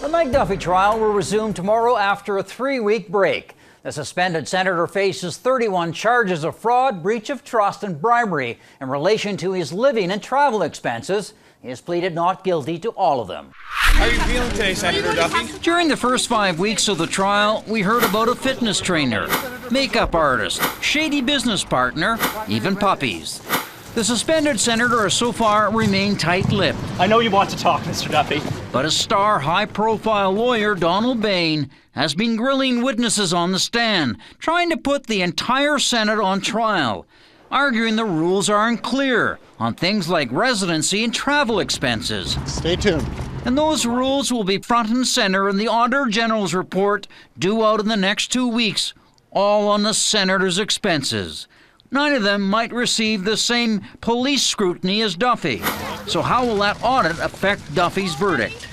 The Mike Duffy trial will resume tomorrow after a 3-week break. The suspended senator faces 31 charges of fraud, breach of trust, and bribery in relation to his living and travel expenses. He has pleaded not guilty to all of them. How are you feeling today, Senator Duffy? During the first 5 weeks of the trial, we heard about a fitness trainer, makeup artist, shady business partner, even puppies. The suspended senator has so far remained tight-lipped. I know you want to talk, Mr. Duffy. But a star high-profile lawyer, Donald Bain, has been grilling witnesses on the stand, trying to put the entire Senate on trial, arguing the rules are unclear on things like residency and travel expenses. Stay tuned. And those rules will be front and center in the Auditor General's report due out in the next 2 weeks, all on the senator's expenses. 9 of them might receive the same police scrutiny as Duffy. So how will that audit affect Duffy's verdict?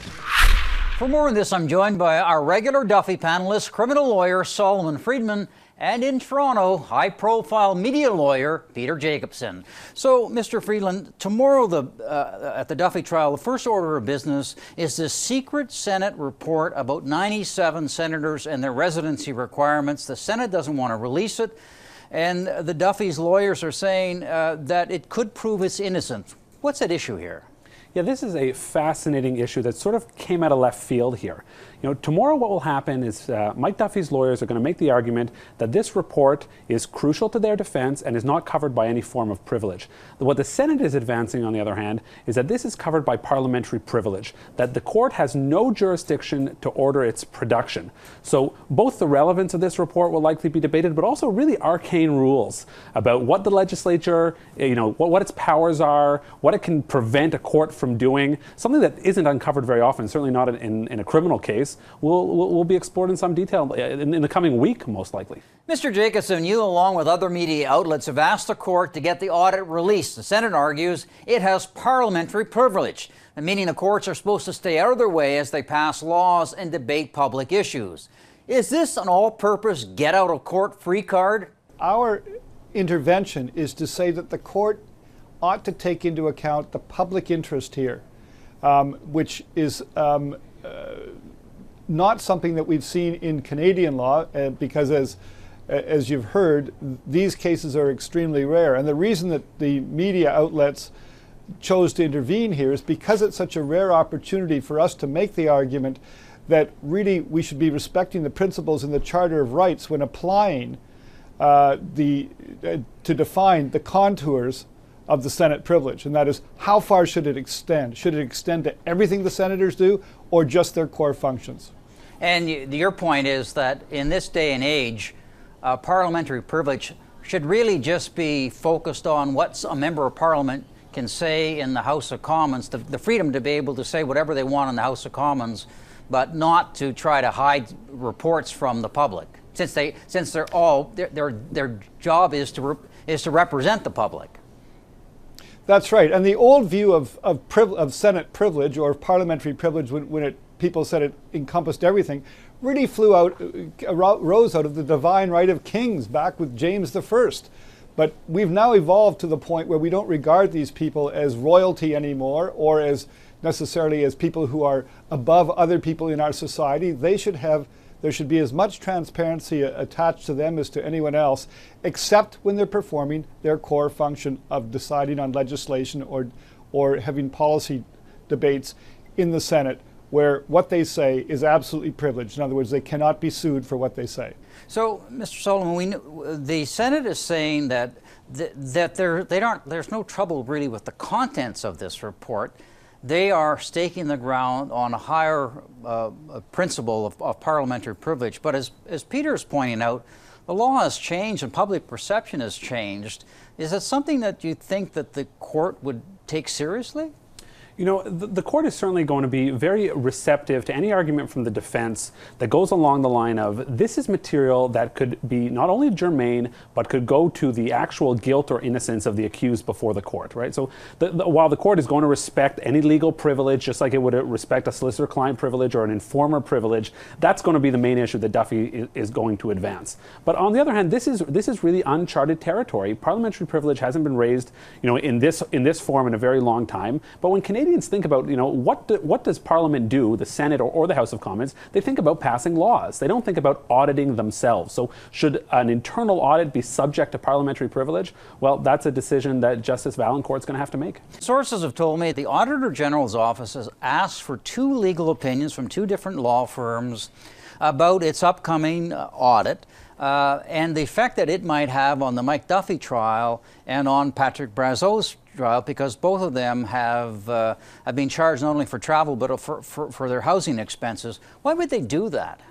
For more on this, I'm joined by our regular Duffy panelist, criminal lawyer Solomon Friedman, and in Toronto, high-profile media lawyer Peter Jacobson. So, Mr. Friedman, tomorrow at the Duffy trial, the first order of business is this secret Senate report about 97 senators and their residency requirements. The Senate doesn't want to release it. And the Duffy's lawyers are saying that it could prove it's innocent. What's at issue here? Yeah, this is a fascinating issue that sort of came out of left field here. You know, tomorrow what will happen is Mike Duffy's lawyers are going to make the argument that this report is crucial to their defense and is not covered by any form of privilege. What the Senate is advancing, on the other hand, is that this is covered by parliamentary privilege, that the court has no jurisdiction to order its production. So both the relevance of this report will likely be debated, but also really arcane rules about what the legislature, what its powers are, what it can prevent a court from doing, something that isn't uncovered very often, certainly not in a criminal case, will be explored in some detail in the coming week, most likely. Mr. Jacobson, you, along with other media outlets, have asked the court to get the audit released. The Senate argues it has parliamentary privilege, meaning the courts are supposed to stay out of their way as they pass laws and debate public issues. Is this an all-purpose get-out-of-court-free card? Our intervention is to say that the court ought to take into account the public interest here, which is not something that we've seen in Canadian law, because as you've heard, these cases are extremely rare. And the reason that the media outlets chose to intervene here is because it's such a rare opportunity for us to make the argument that really we should be respecting the principles in the Charter of Rights when applying to define the contours of the Senate privilege, and that is, how far should it extend? Should it extend to everything the senators do, or just their core functions? And your point is that in this day and age, parliamentary privilege should really just be focused on what a member of Parliament can say in the House of Commons, the freedom to be able to say whatever they want in the House of Commons, but not to try to hide reports from the public, since their job is to represent the public. That's right. And the old view of Senate privilege or parliamentary privilege, when people said it encompassed everything, really rose out of the divine right of kings back with James I. But we've now evolved to the point where we don't regard these people as royalty anymore, or as necessarily as people who are above other people in our society. There should be as much transparency attached to them as to anyone else, except when they're performing their core function of deciding on legislation or having policy debates in the Senate, where what they say is absolutely privileged. In other words, they cannot be sued for what they say. So, Mr. Solomon, the Senate is saying that there's no trouble really with the contents of this report. They are staking the ground on a higher principle of parliamentary privilege. But as Peter is pointing out, the law has changed and public perception has changed. Is that something that you think that the court would take seriously? You know, the court is certainly going to be very receptive to any argument from the defense that goes along the line of, this is material that could be not only germane, but could go to the actual guilt or innocence of the accused before the court, right? So while the court is going to respect any legal privilege, just like it would respect a solicitor-client privilege or an informer privilege, that's going to be the main issue that Duffy is going to advance. But on the other hand, this is really uncharted territory. Parliamentary privilege hasn't been raised, in this form in a very long time. But when Canadians Canadians think about, what does Parliament do, the Senate or the House of Commons? They think about passing laws. They don't think about auditing themselves. So should an internal audit be subject to parliamentary privilege? Well, that's a decision that Justice Vaillancourt's going to have to make. Sources have told me the Auditor General's office has asked for 2 legal opinions from 2 different law firms about its upcoming audit and the effect that it might have on the Mike Duffy trial and on Patrick Brazeau's trial, because both of them have been charged not only for travel but for their housing expenses. Why would they do that?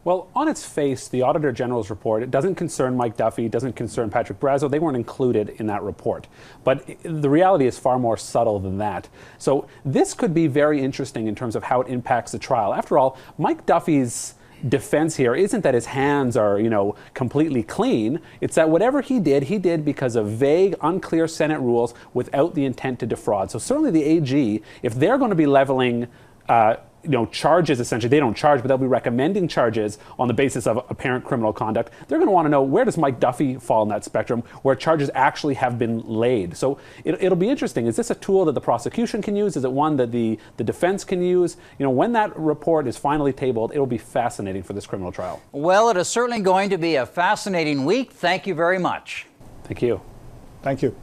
Well, on its face, the Auditor General's report, it doesn't concern Mike Duffy, it doesn't concern Patrick Brazeau. They weren't included in that report. But the reality is far more subtle than that. So this could be very interesting in terms of how it impacts the trial. After all, Mike Duffy's defense here isn't that his hands are, completely clean. It's that whatever he did because of vague, unclear Senate rules without the intent to defraud. So certainly the AG, if they're going to be leveling charges, essentially, they don't charge, but they'll be recommending charges on the basis of apparent criminal conduct. They're going to want to know, where does Mike Duffy fall in that spectrum, where charges actually have been laid. So it'll be interesting. Is this a tool that the prosecution can use? Is it one that the defense can use? When that report is finally tabled, it'll be fascinating for this criminal trial. Well, it is certainly going to be a fascinating week. Thank you very much. Thank you. Thank you.